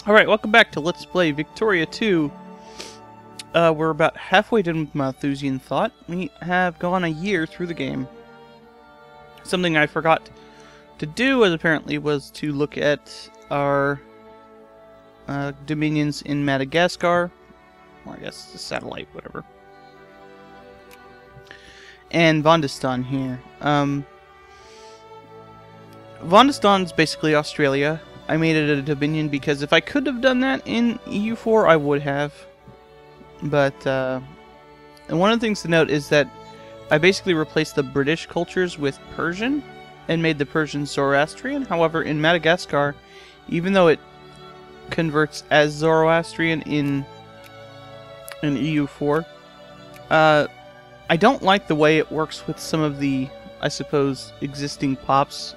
Alright, welcome back to Let's Play Victoria 2. We're about halfway done with Malthusian Thought. We have gone a year through the game. Something I forgot to do, as apparently, was to look at our dominions in Madagascar. Or I guess the satellite, whatever. And Vondistan here. Vondistan's basically Australia. I made it a dominion because if I could have done that in EU4, I would have. But, and one of the things to note is that I basically replaced the British cultures with Persian and made the Persian Zoroastrian. However, in Madagascar, even though it converts as Zoroastrian in EU4, I don't like the way it works with some of the, I suppose, existing pops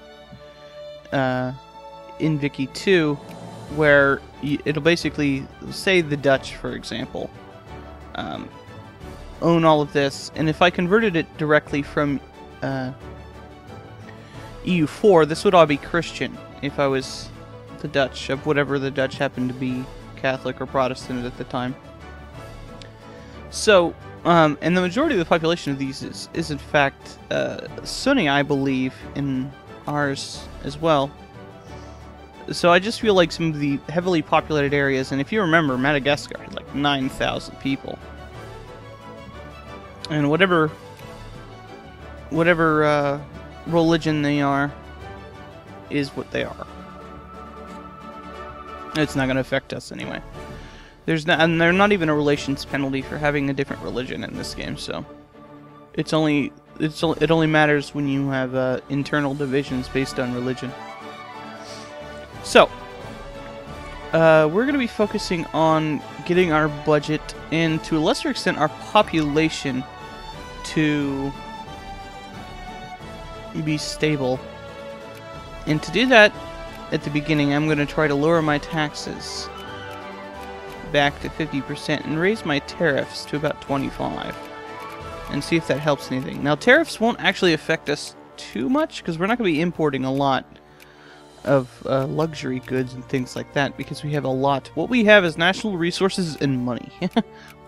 in Vicky 2, where it'll basically say the Dutch, for example, own all of this, and if I converted it directly from EU4, this would all be Christian if I was the Dutch, of whatever the Dutch happened to be, Catholic or Protestant at the time. So, and the majority of the population of these is in fact Sunni, I believe, in ours as well. So I just feel like some of the heavily populated areas, and if you remember, Madagascar had like 9,000 people. And whatever religion they are, is what they are. It's not going to affect us anyway. There's not, and they're not even a relations penalty for having a different religion in this game, so it only matters when you have internal divisions based on religion. So, we're going to be focusing on getting our budget and, to a lesser extent, our population to be stable. And to do that, at the beginning, I'm going to try to lower my taxes back to 50% and raise my tariffs to about 25%. And see if that helps anything. Now, tariffs won't actually affect us too much, because we're not going to be importing a lot of luxury goods and things like that, because we have a lot. What we have is national resources and money. We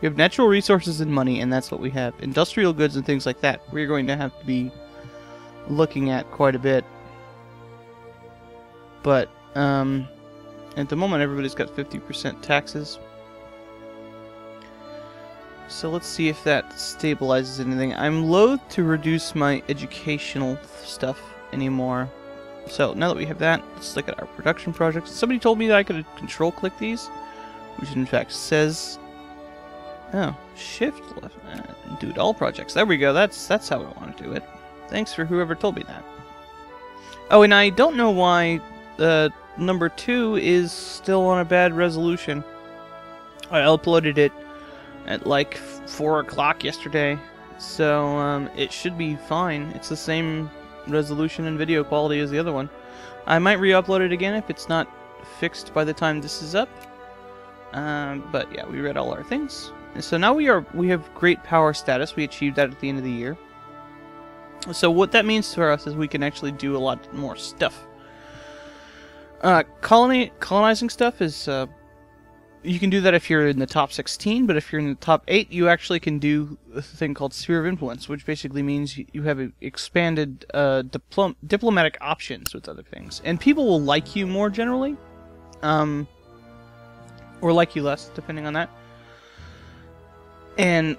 have natural resources and money, and that's what we have. Industrial goods and things like that, we're going to have to be looking at quite a bit. But, at the moment, everybody's got 50% taxes. So let's see if that stabilizes anything. I'm loath to reduce my educational stuff anymore. So, now that we have that, let's look at our production projects. Somebody told me that I could control-click these, which in fact says... Oh, shift left. Do it all projects. There we go, that's how I want to do it. Thanks for whoever told me that. Oh, and I don't know why number 2 is still on a bad resolution. I uploaded it at like 4 o'clock yesterday, so it should be fine. It's the same resolution and video quality as the other one. I might re-upload it again if it's not fixed by the time this is up. But yeah, we read all our things. And so now we have great power status. We achieved that at the end of the year. So what that means for us is we can actually do a lot more stuff. Colonizing stuff is you can do that if you're in the top 16, but if you're in the top 8, you actually can do a thing called Sphere of Influence, which basically means you have expanded diplomatic options with other things. And people will like you more generally, or like you less, depending on that. And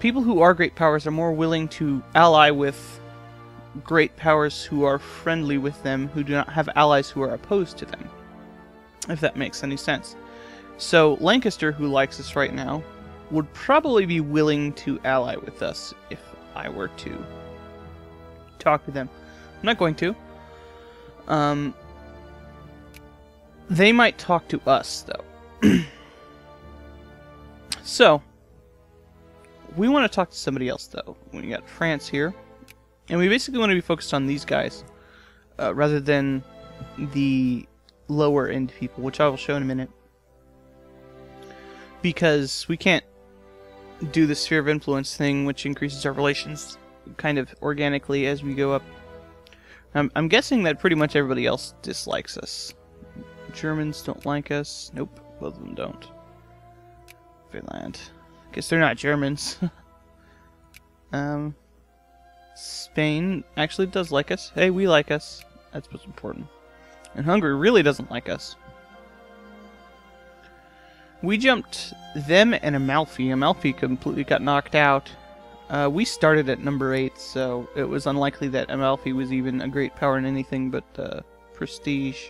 people who are great powers are more willing to ally with great powers who are friendly with them, who do not have allies who are opposed to them, if that makes any sense. So, Lancaster, who likes us right now, would probably be willing to ally with us if I were to talk to them. I'm not going to. They might talk to us, though. So, we want to talk to somebody else, though. We got France here. And we basically want to be focused on these guys, rather than the lower-end people, which I will show in a minute. Because we can't do the Sphere of Influence thing, which increases our relations kind of organically as we go up. I'm guessing that pretty much everybody else dislikes us. Germans don't like us. Nope, both of them don't. Finland. Guess they're not Germans. Spain actually does like us. Hey, we like us. That's what's important. And Hungary really doesn't like us. We jumped them and Amalfi. Amalfi completely got knocked out. We started at number 8, so it was unlikely that Amalfi was even a great power in anything but prestige.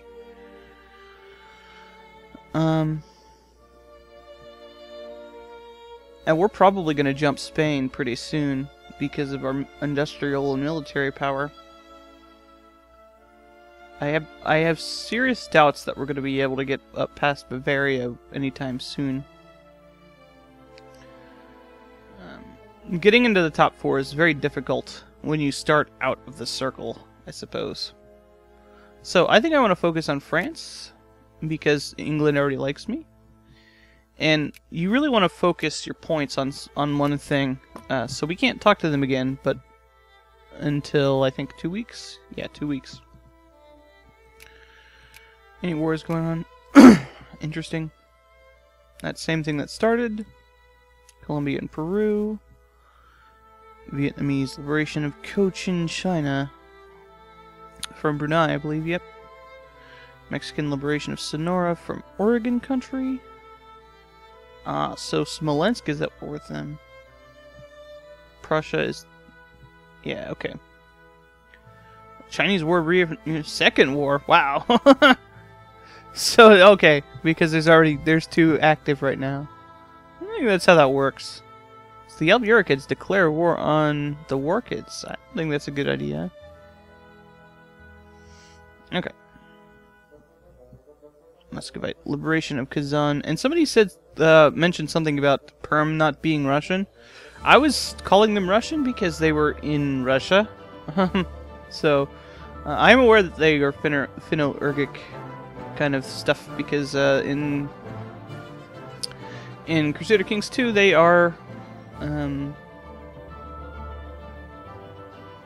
And we're probably going to jump Spain pretty soon because of our industrial and military power. I have serious doubts that we're going to be able to get up past Bavaria anytime soon. Getting into the top 4 is very difficult when you start out of the circle, I suppose. So I think I want to focus on France because England already likes me. And you really want to focus your points on one thing. So we can't talk to them again, but until I think 2 weeks? Yeah, 2 weeks. Any wars going on? Interesting. That same thing that started. Colombia and Peru. Vietnamese liberation of Cochin, China. From Brunei, I believe, yep. Mexican liberation of Sonora from Oregon country. So Smolensk is at war with them. Prussia is... Yeah, okay. Chinese war, second war, wow. So, okay, because there's 2 active right now. I think that's how that works. So the Alburikids declare war on the Warkids. I think that's a good idea. Okay. Muscovite liberation of Kazan. And somebody mentioned something about Perm not being Russian. I was calling them Russian because they were in Russia. So, I'm aware that they are Finno-Ugric kind of stuff because in Crusader Kings 2 they are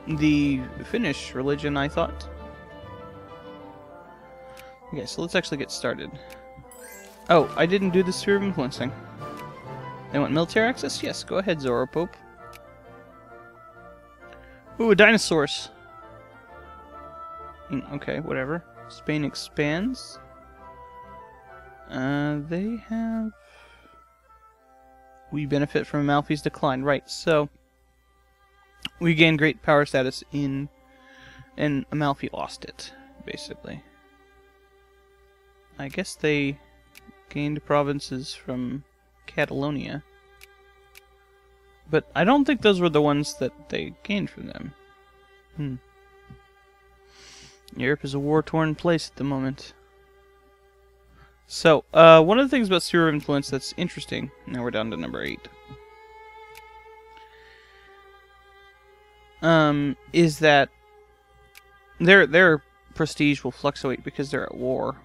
the Finnish religion, I thought. Okay, so let's actually get started. Oh, I didn't do the sphere of influence thing. They want military access? Yes, go ahead, Zoro Pope. Ooh, dinosaurs. Okay, whatever. Spain expands. They have... We benefit from Amalfi's decline. Right, so... We gain great power status and Amalfi lost it, basically. I guess they gained provinces from Catalonia. But I don't think those were the ones that they gained from them. Europe is a war-torn place at the moment. So, one of the things about sphere of influence that's interesting, now we're down to number 8, is that their prestige will fluctuate because they're at war.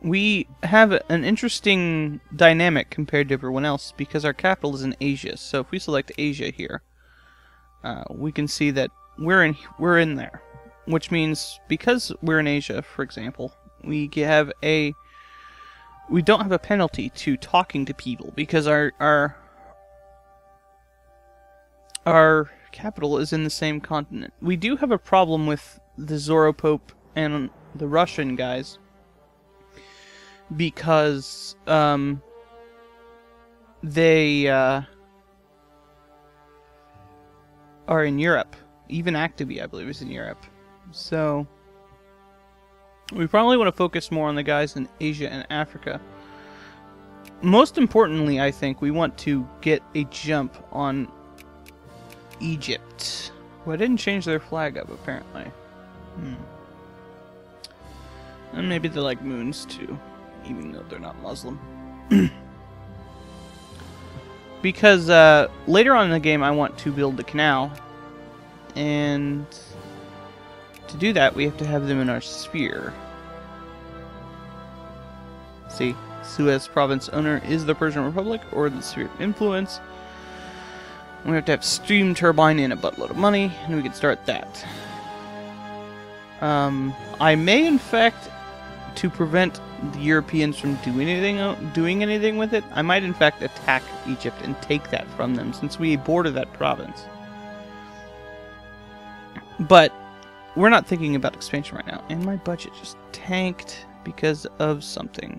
We have an interesting dynamic compared to everyone else because our capital is in Asia. So if we select Asia here, we can see that we're in there, which means because we're in Asia, for example, we don't have a penalty to talking to people because our capital is in the same continent. We do have a problem with the Zoro Pope and the Russian guys because they are in Europe. Even Activia, I believe, is in Europe. So we probably want to focus more on the guys in Asia and Africa. Most importantly, I think we want to get a jump on Egypt. Well, I didn't change their flag up, apparently. And maybe they like moons, too, even though they're not Muslim. Because later on in the game, I want to build the canal. And to do that, we have to have them in our sphere. See, Suez province owner is the Persian Republic or the sphere of influence. We have to have steam turbine and a buttload of money, and we can start that. I may, in fact, to prevent the Europeans from doing anything with it, I might, in fact, attack Egypt and take that from them, since we border that province. But we're not thinking about expansion right now, and my budget just tanked because of something.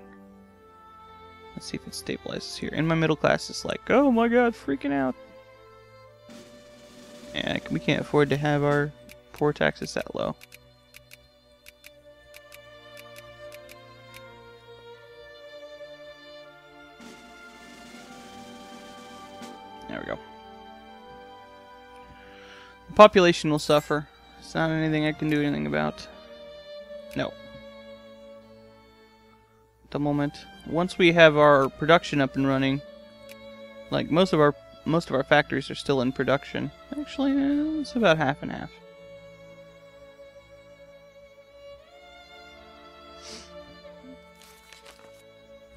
Let's see if it stabilizes here. And my middle class is like, oh my god, freaking out. Yeah, we can't afford to have our poor taxes that low. There we go. The population will suffer. It's not anything I can do anything about. No. At the moment. Once we have our production up and running, like most of our factories are still in production. Actually, it's about half and half.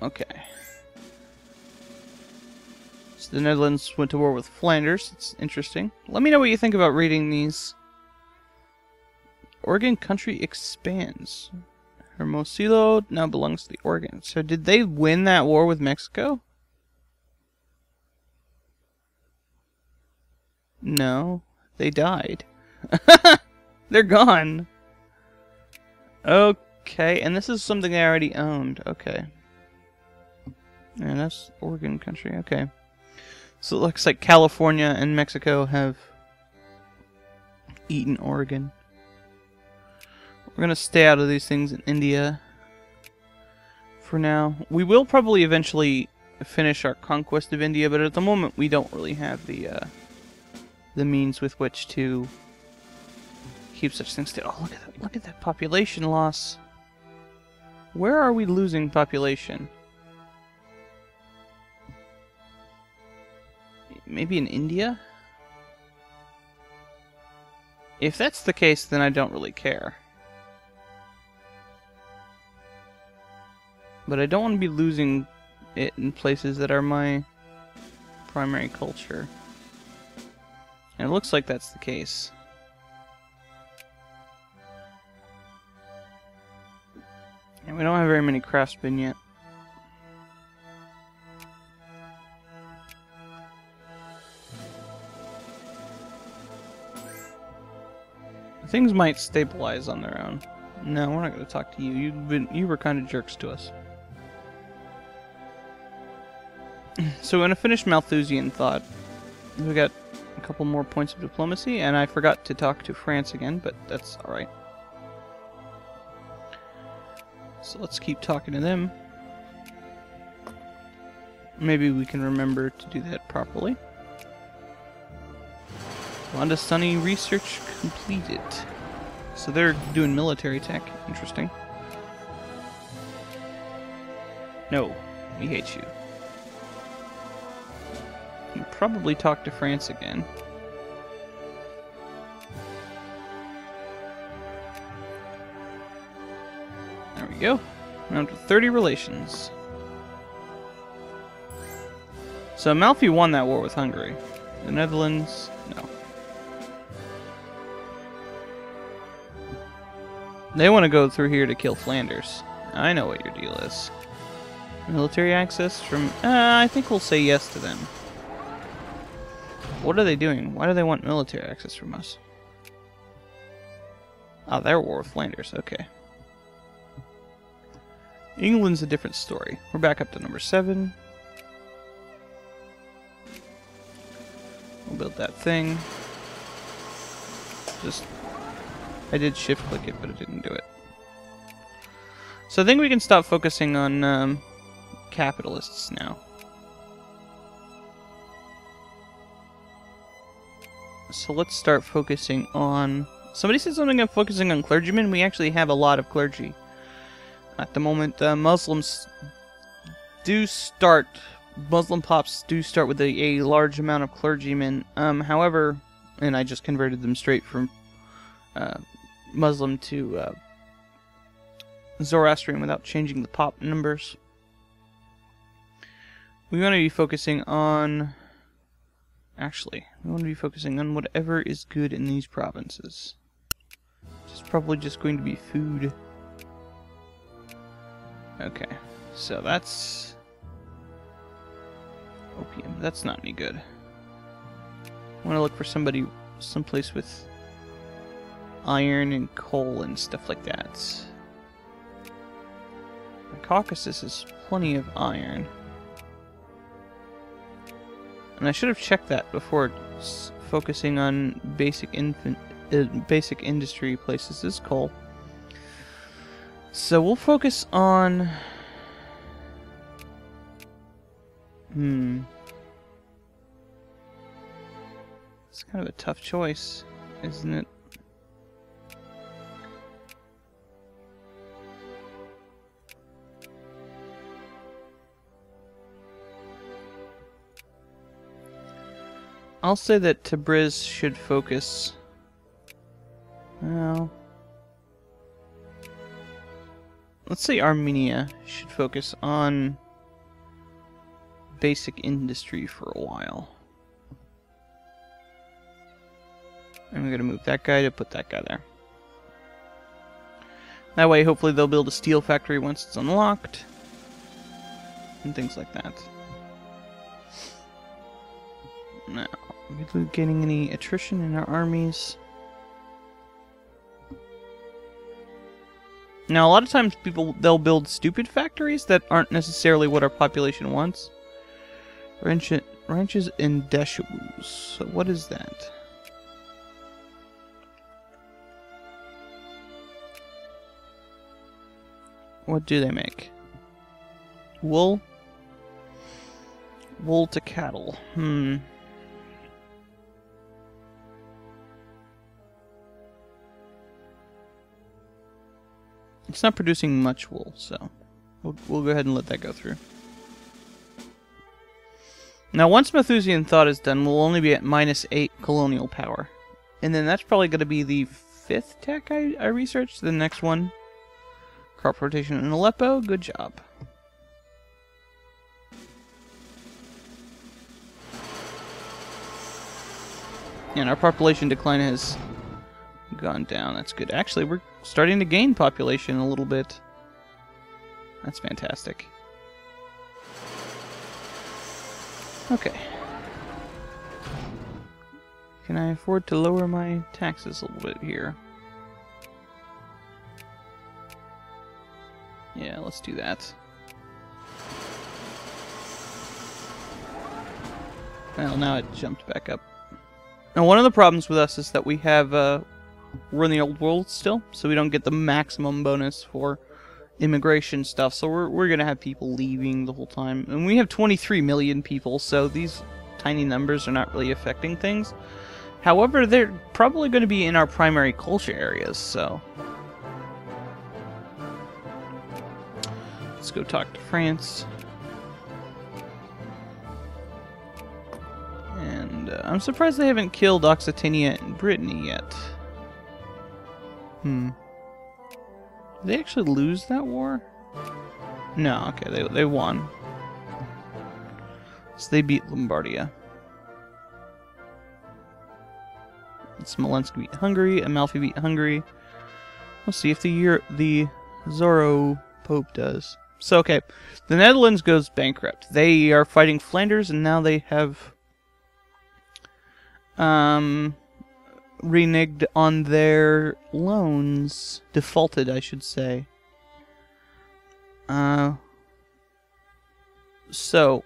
Okay. So the Netherlands went to war with Flanders. It's interesting. Let me know what you think about reading these. Oregon country expands. Hermosillo now belongs to the Oregon. So did they win that war with Mexico? No, they died. They're gone. Okay, and this is something I already owned. Okay. And that's Oregon country. Okay. So it looks like California and Mexico have eaten Oregon. We're gonna stay out of these things in India for now. We will probably eventually finish our conquest of India, but at the moment we don't really have the means with which to keep such things still. Oh, look at that population loss. Where are we losing population? Maybe in India? If that's the case, then I don't really care. But I don't want to be losing it in places that are my primary culture. And it looks like that's the case. And we don't have very many craftsmen yet. Things might stabilize on their own. No, we're not going to talk to you. You were kind of jerks to us. So we're going to finish Malthusian thought. We got a couple more points of diplomacy, and I forgot to talk to France again, but that's alright. So let's keep talking to them. Maybe we can remember to do that properly. Wanda Sunny research completed. So they're doing military tech. Interesting. No, we hate you. You probably talk to France again. There we go. Round to 30 relations. So Malfi won that war with Hungary. The Netherlands, no. They want to go through here to kill Flanders. I know what your deal is. Military access from... I think we'll say yes to them. What are they doing? Why do they want military access from us? Ah, their war with Flanders. Okay. England's a different story. We're back up to number 7. We'll build that thing. I did shift click it, but it didn't do it. So I think we can stop focusing on capitalists now. So let's start focusing on... Somebody said something about focusing on clergymen. We actually have a lot of clergy. At the moment, Muslims do start... Muslim pops do start with a large amount of clergymen. However, and I just converted them straight from Muslim to Zoroastrian without changing the pop numbers. We want to be focusing on... Actually, we want to be focusing on whatever is good in these provinces. It's probably just going to be food. Okay, so that's opium. That's not any good. I want to look for someplace with iron and coal and stuff like that. The Caucasus has plenty of iron. And I should have checked that before focusing on basic industry places. This is coal. So we'll focus on... It's kind of a tough choice, isn't it? I'll say that Tabriz should focus... Well... Let's say Armenia should focus on basic industry for a while. And we're going to move that guy to put that guy there. That way, hopefully they'll build a steel factory once it's unlocked. And things like that. Now, are we getting any attrition in our armies? Now, a lot of times they'll build stupid factories that aren't necessarily what our population wants. Ranches in Deshawus. So what is that? What do they make? Wool? Wool to cattle. It's not producing much wool, so we'll go ahead and let that go through. Now, once Malthusian thought is done, we'll only be at -8 colonial power. And then that's probably going to be the 5th tech I researched. The next one. Crop rotation in Aleppo. Good job. And our population decline has gone down. That's good. Actually, we're starting to gain population a little bit. That's fantastic. Okay. Can I afford to lower my taxes a little bit here? Yeah, let's do that. Well, now it jumped back up. Now, one of the problems with us is that we have, we're in the old world still, so we don't get the maximum bonus for immigration stuff, so we're gonna have people leaving the whole time. And we have 23 million people, so these tiny numbers are not really affecting things. However, they're probably going to be in our primary culture areas, so... Let's go talk to France. And I'm surprised they haven't killed Occitania and Brittany yet. Did they actually lose that war? No, okay, they won. So they beat Lombardia. Smolensk beat Hungary, Amalfi beat Hungary. Let's see if the Zoro Pope does. So, okay, the Netherlands goes bankrupt. They are fighting Flanders, and now they have reneged on their loans. Defaulted, I should say. So,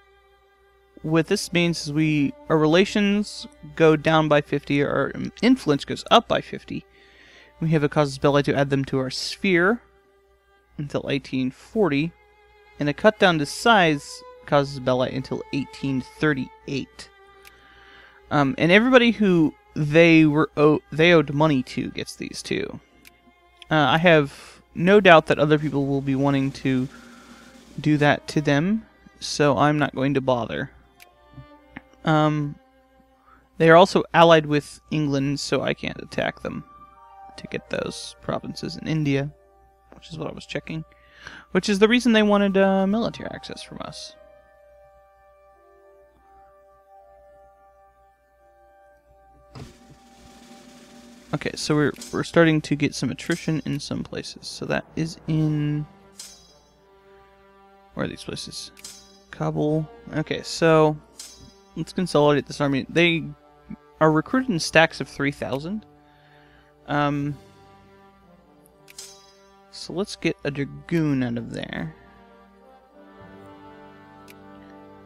what this means is our relations go down by 50, our influence goes up by 50. We have a casus belli to add them to our sphere until 1840, and a cut down to size casus belli until 1838. And everybody who they owed money to gets these too. I have no doubt that other people will be wanting to do that to them, so I'm not going to bother. They are also allied with England, so I can't attack them to get those provinces in India, which is what I was checking. Which is the reason they wanted military access from us. Okay, so we're starting to get some attrition in some places. So that is in... Where are these places? Kabul. Okay, so let's consolidate this army. They are recruited in stacks of 3,000. So let's get a dragoon out of there.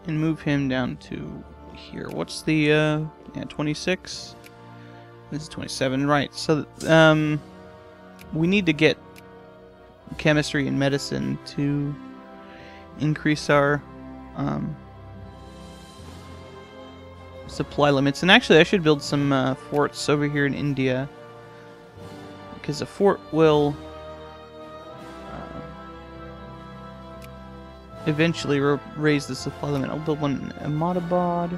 And move him down to here. What's the, yeah, 26? This is 27, right. So, we need to get chemistry and medicine to increase our, supply limits. And actually, I should build some, forts over here in India. Because a fort will... eventually raise the supply limit. I'll build one in Ahmedabad.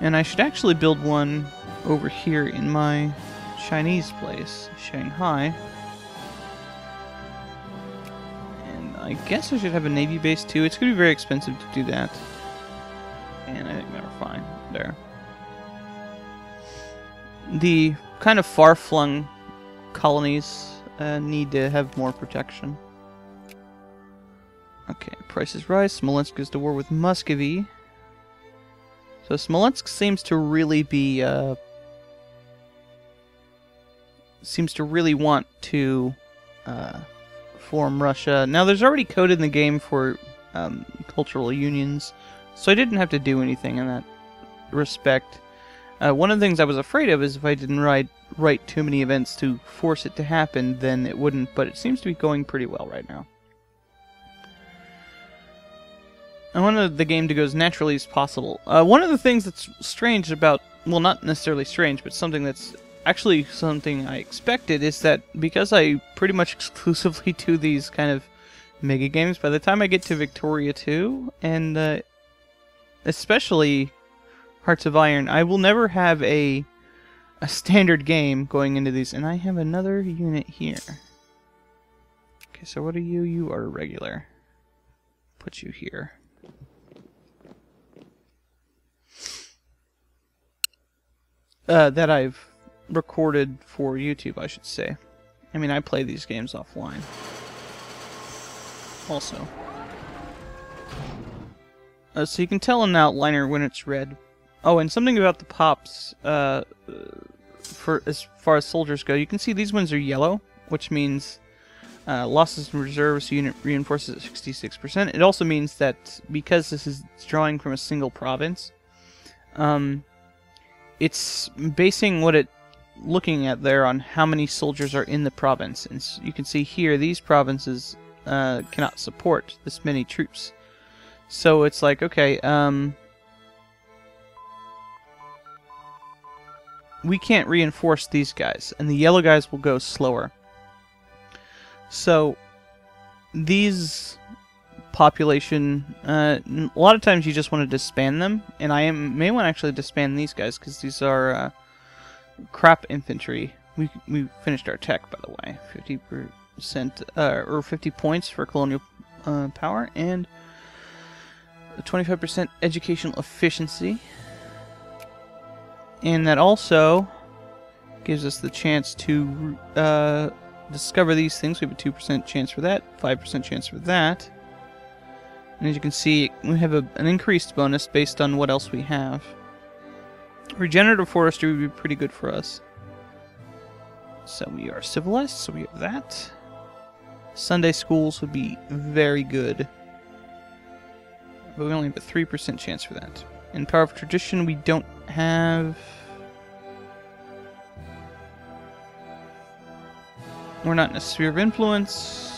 And I should actually build one over here in my Chinese place, Shanghai. And I guess I should have a navy base too. It's going to be very expensive to do that. And I think we're fine there. The kind of far-flung colonies need to have more protection. Okay, prices rise. Smolensk goes to war with Muscovy. So Smolensk seems to really be, seems to really want to form Russia. Now, there's already code in the game for cultural unions, so I didn't have to do anything in that respect. One of the things I was afraid of is if I didn't write too many events to force it to happen, then it wouldn't, but it seems to be going pretty well right now. I wanted the game to go as naturally as possible. One of the things that's strange about, well, not necessarily strange, but something that's actually something I expected is that because I pretty much exclusively do these kind of mega games, by the time I get to Victoria 2, and especially Hearts of Iron, I will never have a standard game going into these. And I have another unit here. Okay, so what are you? You are regular. Put you here. That I've recorded for YouTube, I should say. I mean, I play these games offline. Also. So you can tell in the outliner when it's red. Oh, and something about the pops, for as far as soldiers go, you can see these ones are yellow, which means losses in reserves, unit reinforces at 66%. It also means that because this is drawing from a single province, it's basing what it looking at there on how many soldiers are in the province. And so you can see here these provinces cannot support this many troops. So it's like, okay, we can't reinforce these guys, and the yellow guys will go slower. So these population, a lot of times you just want to disband them, and I may want to actually disband these guys because these are crap infantry. We finished our tech, by the way, 50% or 50 points for colonial power and 25% educational efficiency, and that also gives us the chance to discover these things. We have a 2% chance for that, 5% chance for that. And as you can see, we have an increased bonus based on what else we have. Regenerative forestry would be pretty good for us. So we are civilized, so we have that. Sunday schools would be very good. But we only have a 3% chance for that. In Power of Tradition, we don't have... We're not in a sphere of influence.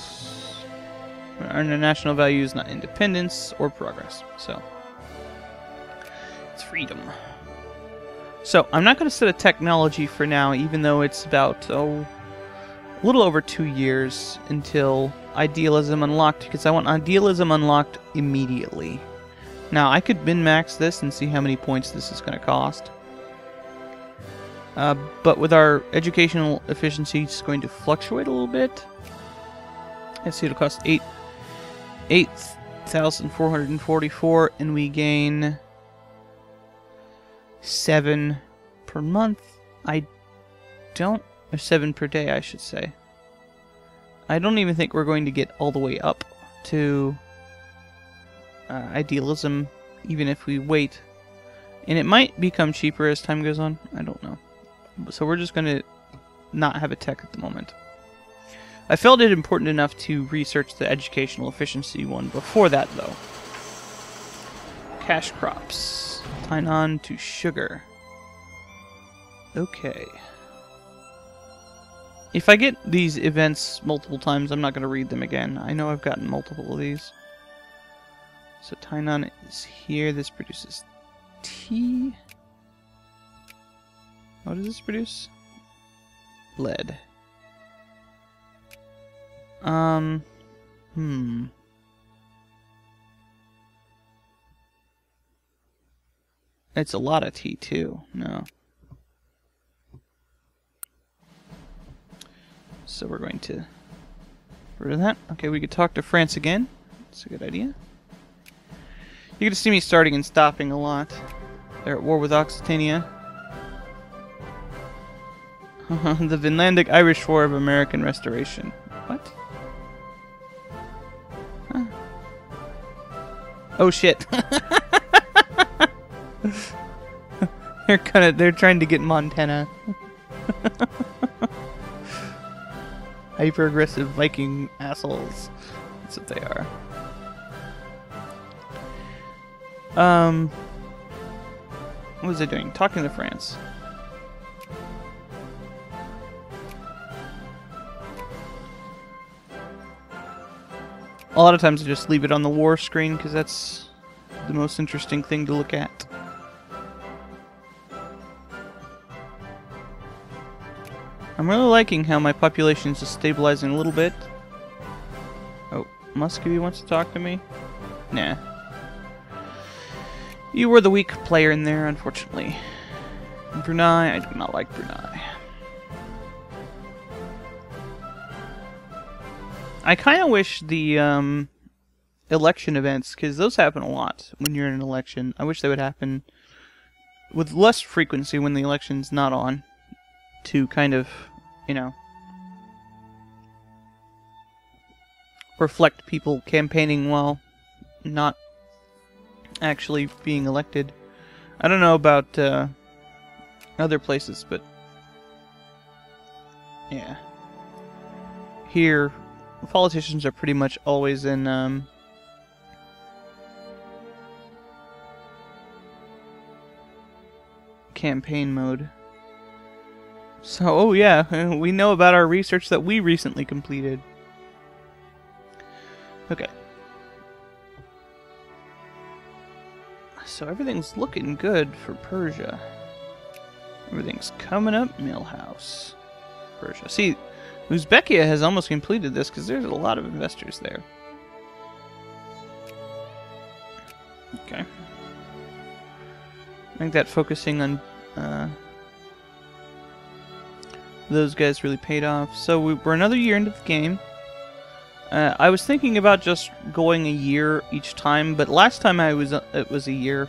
Our national value is not independence or progress. So, it's freedom. So, I'm not going to set a technology for now, even though it's about, a little over 2 years until Idealism unlocked, because I want Idealism unlocked immediately. Now, I could min-max this and see how many points this is going to cost. But with our educational efficiency, it's going to fluctuate a little bit. Let's see, it'll cost 8,444, and we gain 7 per month. I don't... Or 7 per day, I should say. I don't even think we're going to get all the way up to idealism, even if we wait. And it might become cheaper as time goes on. I don't know. So we're just going to not have a tech at the moment. I felt it important enough to research the educational efficiency one before that, though. Cash crops. Tainan to sugar. Okay. If I get these events multiple times, I'm not going to read them again. I know I've gotten multiple of these. So Tainan is here. This produces tea. What does this produce? Lead. It's a lot of tea, too. No. So we're going to get rid of that. Okay, we could talk to France again. That's a good idea. You're going to see me starting and stopping a lot. They're at war with Occitania. The Vinlandic-Irish War of American Restoration. What? Huh. Oh shit. They're trying to get Montana. Hyper-aggressive Viking assholes. That's what they are. What was I doing? Talking to France. A lot of times I just leave it on the war screen because that's the most interesting thing to look at. I'm really liking how my population is just stabilizing a little bit. Oh, Muscovy wants to talk to me? Nah. You were the weak player in there, unfortunately. And Brunei, I do not like Brunei. I kind of wish the election events, because those happen a lot when you're in an election. I wish they would happen with less frequency when the election's not on, to kind of, you know, reflect people campaigning while not actually being elected. I don't know about other places, but yeah. Here, politicians are pretty much always in campaign mode. So, oh yeah, we know about our research that we recently completed. Okay. So everything's looking good for Persia. Everything's coming up. Millhouse. Persia. See, Uzbekia has almost completed this because there's a lot of investors there. Okay. I think that focusing on those guys really paid off. So we're another year into the game. I was thinking about just going a year each time, but last time it was a year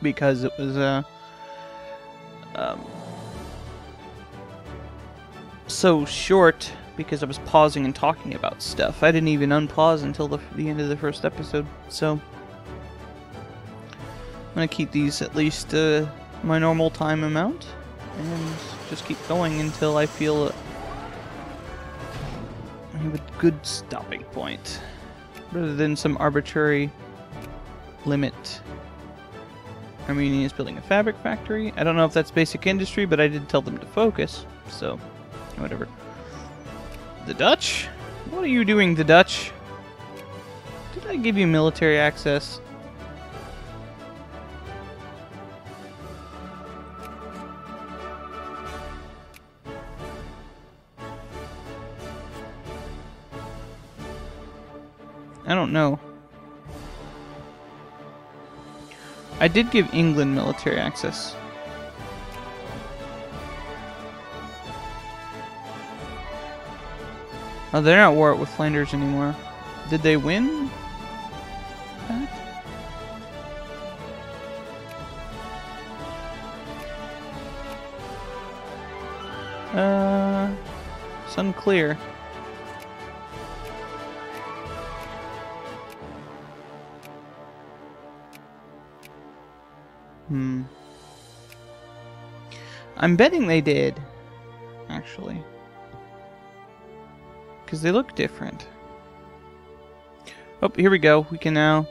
because it was so short because I was pausing and talking about stuff. I didn't even unpause until the end of the first episode, so I'm gonna keep these at least my normal time amount and just keep going until I feel I have a good stopping point, rather than some arbitrary limit. Armenia is building a fabric factory. I don't know if that's basic industry, but I did tell them to focus, so whatever. The Dutch? What are you doing, the Dutch? Did I give you military access? I don't know. I did give England military access. Oh, they're not at war with Flanders anymore. Did they win that? It's unclear. I'm betting they did, actually. Because they look different. Oh, here we go. We can now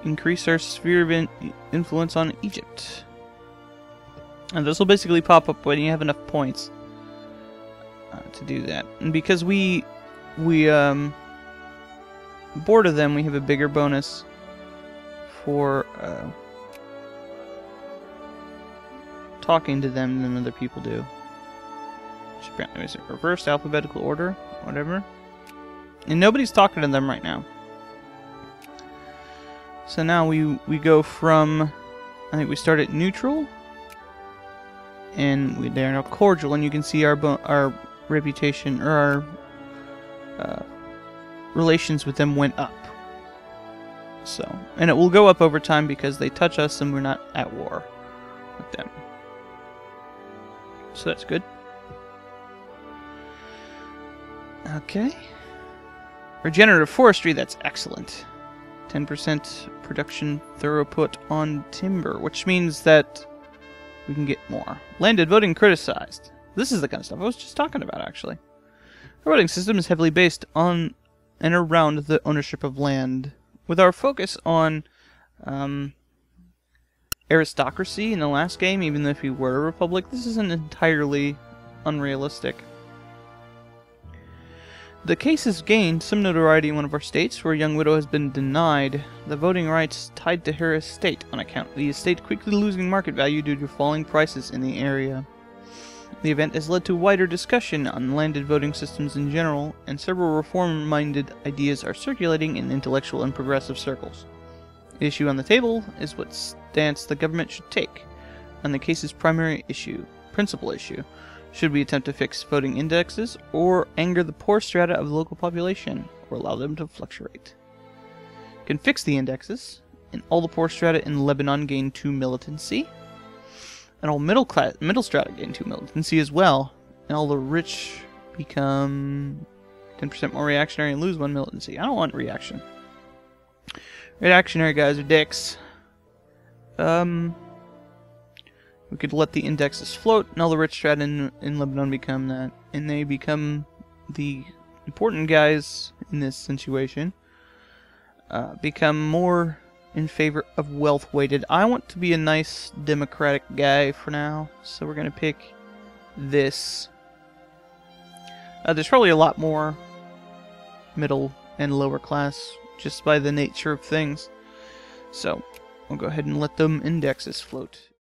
increase our sphere of influence on Egypt. And this will basically pop up when you have enough points to do that. And because we border them, we have a bigger bonus for talking to them than other people do. Which apparently is a reversed alphabetical order, whatever. And nobody's talking to them right now. So now we go from, I think we start at neutral, and they're now cordial, and you can see our reputation, or our relations with them went up. So, and it will go up over time because they touch us and we're not at war with them. So that's good. Okay. Regenerative forestry, that's excellent. 10% production throughput on timber, which means that we can get more. Landed voting criticized. This is the kind of stuff I was just talking about, actually. Our voting system is heavily based on and around the ownership of land. With our focus on aristocracy in the last game, even if we were a republic, this isn't entirely unrealistic. The case has gained some notoriety in one of our states, where a young widow has been denied the voting rights tied to her estate on account of the estate quickly losing market value due to falling prices in the area. The event has led to wider discussion on landed voting systems in general, and several reform-minded ideas are circulating in intellectual and progressive circles. The issue on the table is what stance the government should take on the case's principal issue. Should we attempt to fix voting indexes, or anger the poor strata of the local population, or allow them to fluctuate? Can fix the indexes, and all the poor strata in Lebanon gain 2 militancy, and all middle strata gain 2 militancy as well, and all the rich become 10% more reactionary and lose 1 militancy. I don't want reaction. Reactionary guys are dicks. We could let the indexes float, and all the rich strata in Lebanon become that. And they become the important guys in this situation. Become more in favor of wealth-weighted. I want to be a nice democratic guy for now, so we're going to pick this. There's probably a lot more middle and lower class, just by the nature of things. So, we'll go ahead and let them indexes float.